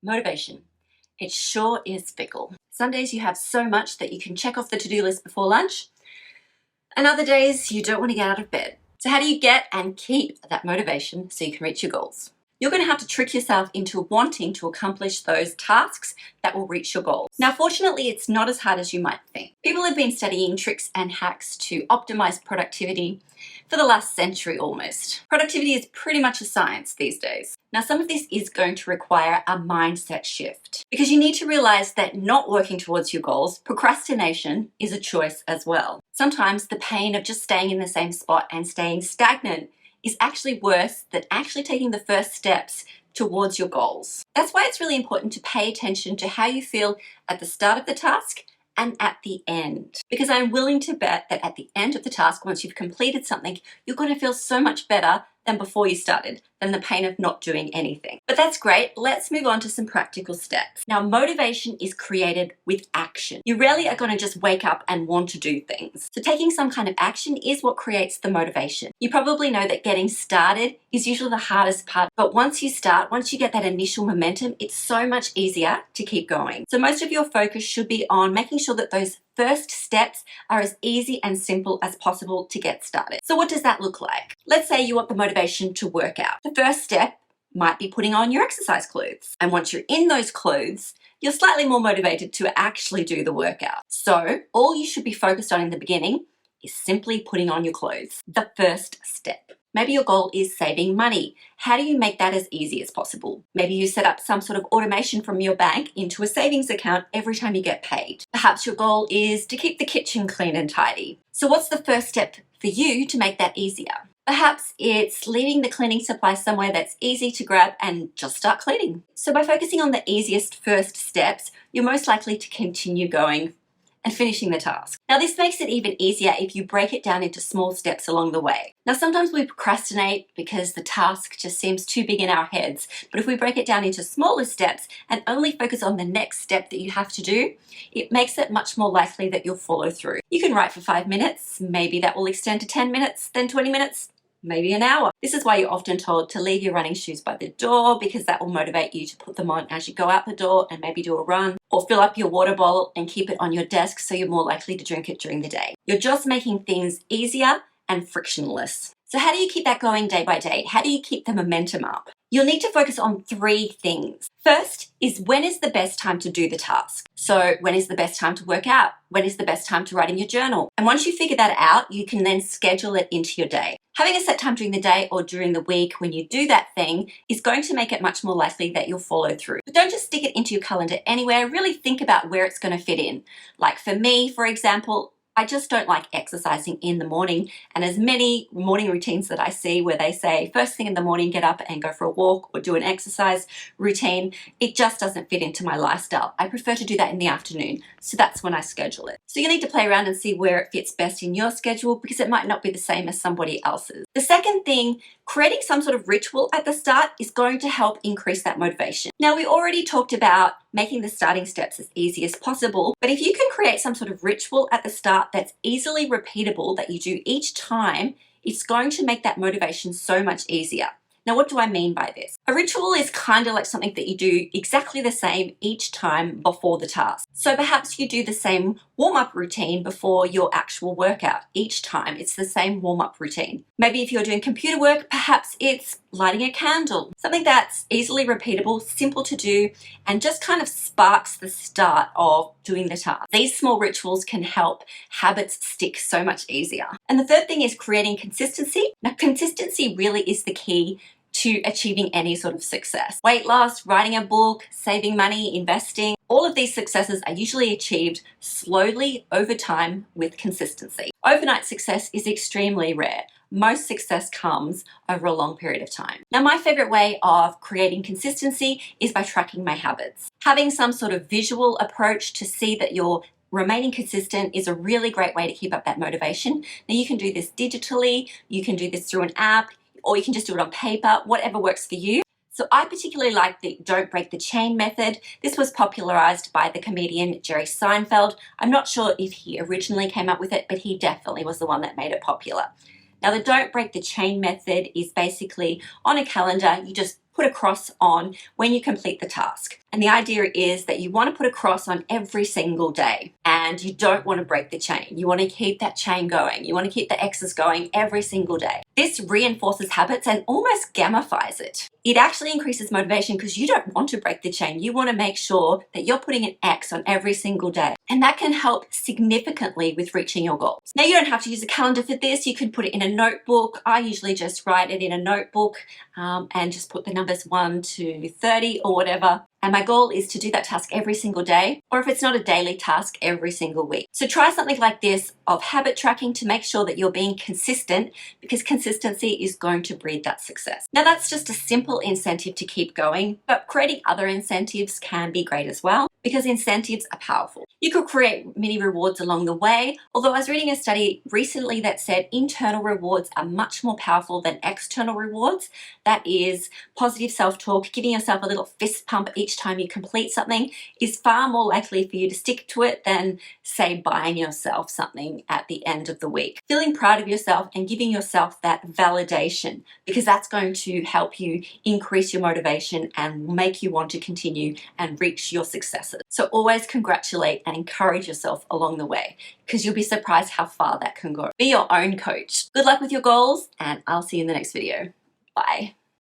Motivation. It sure is fickle. Some days you have so much that you can check off the to-do list before lunch, and other days you don't want to get out of bed. So how do you get and keep that motivation so you can reach your goals? You're going to have to trick yourself into wanting to accomplish those tasks that will reach your goals. Now, fortunately, it's not as hard as you might think. People have been studying tricks and hacks to optimize productivity for the last century almost. Productivity is pretty much a science these days. Now, some of this is going to require a mindset shift because you need to realize that not working towards your goals, procrastination, is a choice as well. Sometimes the pain of just staying in the same spot and staying stagnant is actually worse than actually taking the first steps towards your goals. That's why it's really important to pay attention to how you feel at the start of the task and at the end. Because I'm willing to bet that at the end of the task, once you've completed something, you're going to feel so much better than before you started, than the pain of not doing anything. But that's great. Let's move on to some practical steps. Now, motivation is created with action. You rarely are going to just wake up and want to do things. So taking some kind of action is what creates the motivation. You probably know that getting started is usually the hardest part, but once you start, once you get that initial momentum, it's so much easier to keep going. So most of your focus should be on making sure that those first steps are as easy and simple as possible to get started. So what does that look like? Let's say you want the motivation to work out. The first step might be putting on your exercise clothes. And once you're in those clothes, you're slightly more motivated to actually do the workout. So all you should be focused on in the beginning is simply putting on your clothes. The first step. Maybe your goal is saving money. How do you make that as easy as possible? Maybe you set up some sort of automation from your bank into a savings account every time you get paid. Perhaps your goal is to keep the kitchen clean and tidy. So what's the first step for you to make that easier? Perhaps it's leaving the cleaning supplies somewhere that's easy to grab and just start cleaning. So by focusing on the easiest first steps, you're most likely to continue going and finishing the task. Now, this makes it even easier if you break it down into small steps along the way. Now, sometimes we procrastinate because the task just seems too big in our heads, but if we break it down into smaller steps and only focus on the next step that you have to do, it makes it much more likely that you'll follow through. You can write for 5 minutes, maybe that will extend to 10 minutes, then 20 minutes, maybe an hour. This is why you're often told to leave your running shoes by the door, because that will motivate you to put them on as you go out the door and maybe do a run, or fill up your water bottle and keep it on your desk so you're more likely to drink it during the day. You're just making things easier and frictionless. So how do you keep that going day by day? How do you keep the momentum up? You'll need to focus on 3 things. First is, when is the best time to do the task? So when is the best time to work out? When is the best time to write in your journal? And once you figure that out, you can then schedule it into your day. Having a set time during the day or during the week when you do that thing is going to make it much more likely that you'll follow through. But don't just stick it into your calendar anywhere. Really think about where it's going to fit in. Like for me, for example, I just don't like exercising in the morning, and as many morning routines that I see where they say first thing in the morning get up and go for a walk or do an exercise routine, it just doesn't fit into my lifestyle. I prefer to do that in the afternoon, so that's when I schedule it. So you need to play around and see where it fits best in your schedule, because it might not be the same as somebody else's. The second thing, creating some sort of ritual at the start is going to help increase that motivation. Now, we already talked about making the starting steps as easy as possible, but if you can create some sort of ritual at the start that's easily repeatable that you do each time, it's going to make that motivation so much easier. Now, what do I mean by this? A ritual is kind of like something that you do exactly the same each time before the task. So perhaps you do the same warm-up routine before your actual workout. Each time it's the same warm-up routine. Maybe if you're doing computer work, perhaps it's lighting a candle. Something that's easily repeatable, simple to do, and just kind of sparks the start of doing the task. These small rituals can help habits stick so much easier. And the third thing is creating consistency. Now, consistency really is the key to achieving any sort of success. Weight loss, writing a book, saving money, investing, all of these successes are usually achieved slowly over time with consistency. Overnight success is extremely rare. Most success comes over a long period of time. Now, my favorite way of creating consistency is by tracking my habits. Having some sort of visual approach to see that you're remaining consistent is a really great way to keep up that motivation. Now, you can do this digitally, you can do this through an app, or you can just do it on paper, whatever works for you. So I particularly like the don't break the chain method. This was popularized by the comedian Jerry Seinfeld. I'm not sure if he originally came up with it, but he definitely was the one that made it popular. Now, the don't break the chain method is basically on a calendar, you just put a cross on when you complete the task. And the idea is that you want to put a cross on every single day, and you don't want to break the chain. You want to keep that chain going. You want to keep the X's going every single day. This reinforces habits and almost gamifies it. It actually increases motivation because you don't want to break the chain. You want to make sure that you're putting an X on every single day. And that can help significantly with reaching your goals. Now, you don't have to use a calendar for this. You can put it in a notebook. I usually just write it in a notebook and just put the numbers 1 to 30 or whatever. And my goal is to do that task every single day, or if it's not a daily task, every single week. So try something like this of habit tracking to make sure that you're being consistent, because consistency is going to breed that success. Now, that's just a simple incentive to keep going, but creating other incentives can be great as well, because incentives are powerful. You could create mini rewards along the way, although I was reading a study recently that said internal rewards are much more powerful than external rewards. That is, positive self-talk, giving yourself a little fist pump each time you complete something is far more likely for you to stick to it than, say, buying yourself something at the end of the week. Feeling proud of yourself and giving yourself that validation, because that's going to help you increase your motivation and make you want to continue and reach your successes. So always congratulate and encourage yourself along the way, because you'll be surprised how far that can go. Be your own coach. Good luck with your goals, and I'll see you in the next video. Bye.